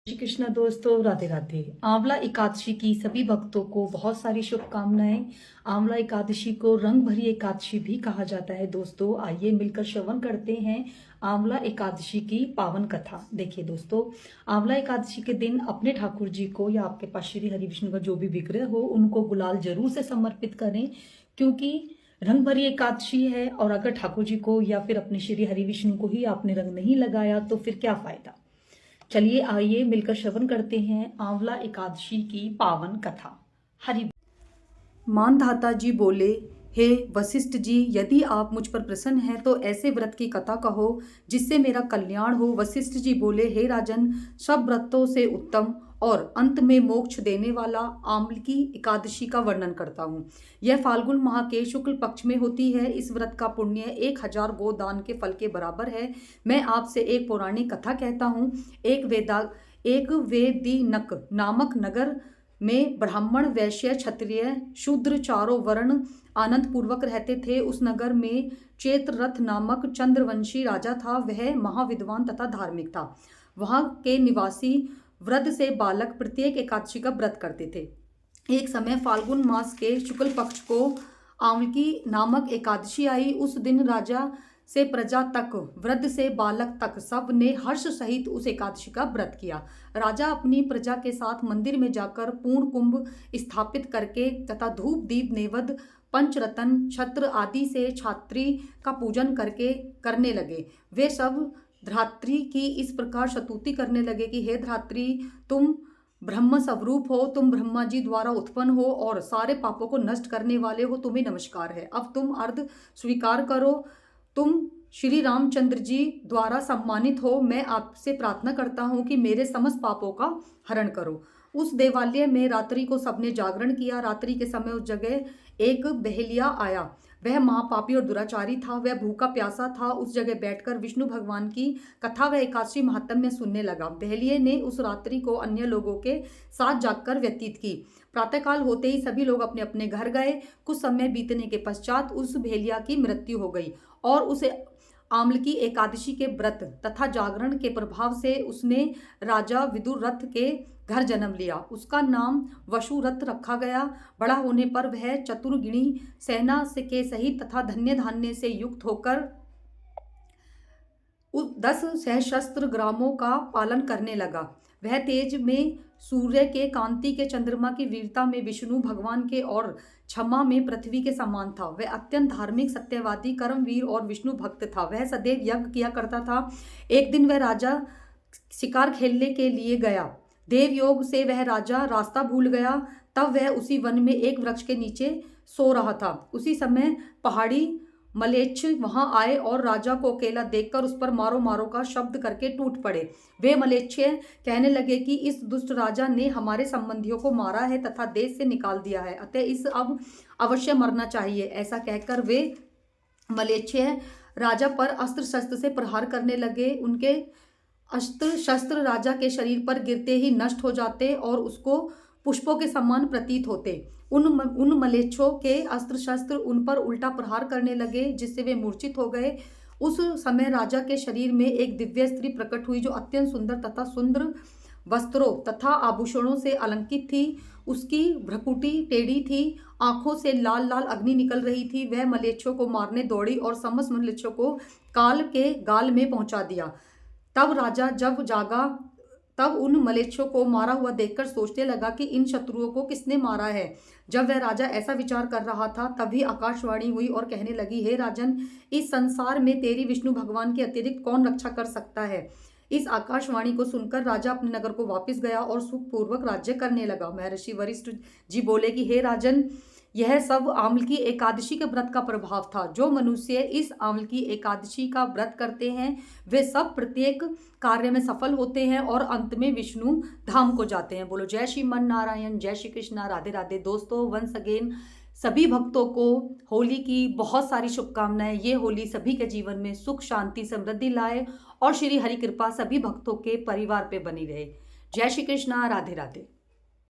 श्री कृष्णा दोस्तों, राधे राधे। आंवला एकादशी की सभी भक्तों को बहुत सारी शुभकामनाएं। आंवला एकादशी को रंग भरी एकादशी भी कहा जाता है। दोस्तों, आइए मिलकर श्रवण करते हैं आंवला एकादशी की पावन कथा। देखिए दोस्तों, आंवला एकादशी के दिन अपने ठाकुर जी को या आपके पास श्री हरि विष्णु का जो भी विग्रह हो उनको गुलाल जरूर से समर्पित करें, क्योंकि रंग भरी एकादशी है। और अगर ठाकुर जी को या फिर अपने श्री हरि विष्णु को ही आपने रंग नहीं लगाया तो फिर क्या फायदा। चलिए आइए मिलकर श्रवण करते हैं आंवला एकादशी की पावन कथा। हरि। मानधाता जी बोले, हे वशिष्ठ जी, यदि आप मुझ पर प्रसन्न हैं तो ऐसे व्रत की कथा कहो जिससे मेरा कल्याण हो। वशिष्ठ जी बोले, हे राजन, सब व्रतों से उत्तम और अंत में मोक्ष देने वाला आंवल की एकादशी का वर्णन करता हूँ। यह फाल्गुन माह के शुक्ल पक्ष में होती है। इस व्रत का पुण्य 1000 गोदान के फल के बराबर है। मैं आपसे एक पौराणिक कथा कहता हूँ। एक वेदिनक नामक नगर में ब्राह्मण, वैश्य, क्षत्रिय, शूद्र चारों वर्ण आनंद पूर्वक रहते थे। उस नगर में चेत्ररथ नामक चंद्रवंशी राजा था। वह महाविद्वान तथा धार्मिक था। वहां के निवासी वृद्ध से बालक प्रत्येक एकादशी का व्रत करते थे। एक समय फाल्गुन मास के शुक्ल पक्ष को आंवलकी नामक एकादशी आई। उस दिन राजा से प्रजा तक, वृद्ध से बालक तक सब ने हर्ष सहित उस एकादशी का व्रत किया। राजा अपनी प्रजा के साथ मंदिर में जाकर पूर्ण कुंभ स्थापित करके तथा धूप दीप नैवेद्य पंचरत्न छत्र आदि से छात्री का पूजन करने लगे। वे सब धात्री की इस प्रकार स्तुति करने लगे कि हे धात्री, तुम ब्रह्म स्वरूप हो, तुम ब्रह्मा जी द्वारा उत्पन्न हो और सारे पापों को नष्ट करने वाले हो। तुम्हें नमस्कार है। अब तुम अर्घ स्वीकार करो। तुम श्री रामचंद्र जी द्वारा सम्मानित हो। मैं आपसे प्रार्थना करता हूँ कि मेरे समस्त पापों का हरण करो। उस देवालय में रात्रि को सबने जागरण किया। रात्रि के समय उस जगह एक बहेलिया आया। वह महापापी और दुराचारी था। वह भूखा प्यासा था। उस जगह बैठकर विष्णु भगवान की कथा व एकादशी महात्म्य सुनने लगा। बहेलिये ने उस रात्रि को अन्य लोगों के साथ जागकर व्यतीत की। प्रातःकाल होते ही सभी लोग अपने अपने घर गए। कुछ समय बीतने के पश्चात उस बहेलिया की मृत्यु हो गई और उसे आंवल की एकादशी के व्रत तथा जागरण के प्रभाव से उसने राजा विदुरथ के घर जन्म लिया। उसका नाम वशुरथ रखा गया। बड़ा होने पर वह चतुर्गिणी सेना से के सहित तथा धन्य धान्य से युक्त होकर 10 सहस्त्र ग्रामों का पालन करने लगा। वह तेज में सूर्य के कांति के, चंद्रमा की वीरता में विष्णु भगवान के और क्षमा में पृथ्वी के समान था। वह अत्यंत धार्मिक, सत्यवादी, कर्मवीर और विष्णु भक्त था। वह सदैव यज्ञ किया करता था। एक दिन वह राजा शिकार खेलने के लिए गया। देव योग से वह राजा रास्ता भूल गया। तब वह उसी वन में एक वृक्ष के नीचे सो रहा था। उसी समय पहाड़ी मलेच्छ वहां आए और राजा को अकेला देखकर उस पर मारो मारो का शब्द करके टूट पड़े। वे मलेच्छ कहने लगे कि इस दुष्ट राजा ने हमारे संबंधियों को मारा है तथा देश से निकाल दिया है, अतः इस अब अवश्य मरना चाहिए। ऐसा कहकर वे मलेच्छ राजा पर अस्त्र शस्त्र से प्रहार करने लगे। उनके अस्त्र शस्त्र राजा के शरीर पर गिरते ही नष्ट हो जाते और उसको पुष्पों के समान प्रतीत होते। उन मलेच्छों के अस्त्र शस्त्र उन पर उल्टा प्रहार करने लगे, जिससे वे मूर्छित हो गए। उस समय राजा के शरीर में एक दिव्य स्त्री प्रकट हुई जो अत्यंत सुंदर तथा सुंदर वस्त्रों तथा आभूषणों से अलंकृत थी। उसकी भ्रुकुटी टेढ़ी थी, आंखों से लाल लाल अग्नि निकल रही थी। वह मलेच्छों को मारने दौड़ी और समस्त मलेच्छों को काल के गाल में पहुंचा दिया। तब राजा जब जागा तब उन मलेच्छों को मारा हुआ देखकर सोचने लगा कि इन शत्रुओं को किसने मारा है। जब वह राजा ऐसा विचार कर रहा था तभी आकाशवाणी हुई और कहने लगी, हे राजन, इस संसार में तेरी विष्णु भगवान के अतिरिक्त कौन रक्षा कर सकता है। इस आकाशवाणी को सुनकर राजा अपने नगर को वापस गया और सुखपूर्वक राज्य करने लगा। महर्षि वशिष्ठ जी बोले कि हे राजन, यह सब आंवल की एकादशी के व्रत का प्रभाव था। जो मनुष्य इस आंवल की एकादशी का व्रत करते हैं वे सब प्रत्येक कार्य में सफल होते हैं और अंत में विष्णु धाम को जाते हैं। बोलो जय श्रीमन नारायण, जय श्री कृष्णा, राधे राधे। दोस्तों, वंस अगेन सभी भक्तों को होली की बहुत सारी शुभकामनाएं। ये होली सभी के जीवन में सुख, शांति, समृद्धि लाए और श्री हरि कृपा सभी भक्तों के परिवार पे बनी रहे। जय श्री कृष्णा, राधे राधे।